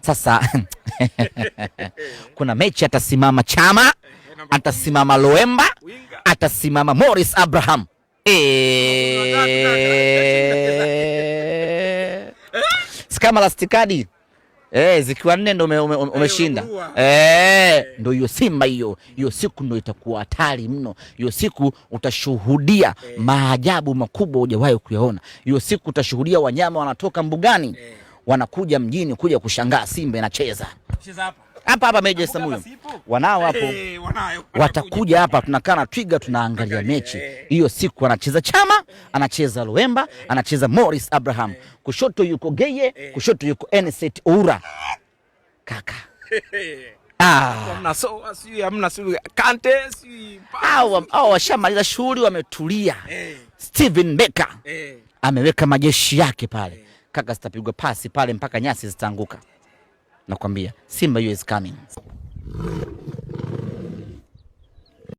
Sasa kuna mechi atasimama Chama, atasimama Loemba, atasimama Morris Abraham. Sikama lastikadi. Zikiwa 4 ndo umeshinda. Ndo hiyo Simba hiyo. Hiyo siku ndo itakuwa hatari mno. Hiyo siku utashuhudia maajabu makubwa hujawahi kuyaona. Hiyo siku utashuhudia wanyama wanatoka mbugani wanakuja mjini kuja kushangaa Simba inacheza. Cheza hapa Meja Samuyo. Wanao hapo. Watakuja hapa tunakaa na Twiga tunaangalia mechi. Hiyo siku anacheza Chama, anacheza Loemba, anacheza Morris Abraham. Kushoto yuko Geye, kushoto yuko Eneset Oura. Kaka. Hamna Kante hao washamaliza shughuli wametulia. Steven Becker ameweka majeshi yake pale. Kaka zitapigwa pasi pale mpaka nyasi zitaanguka. Nakwambia Simba is coming.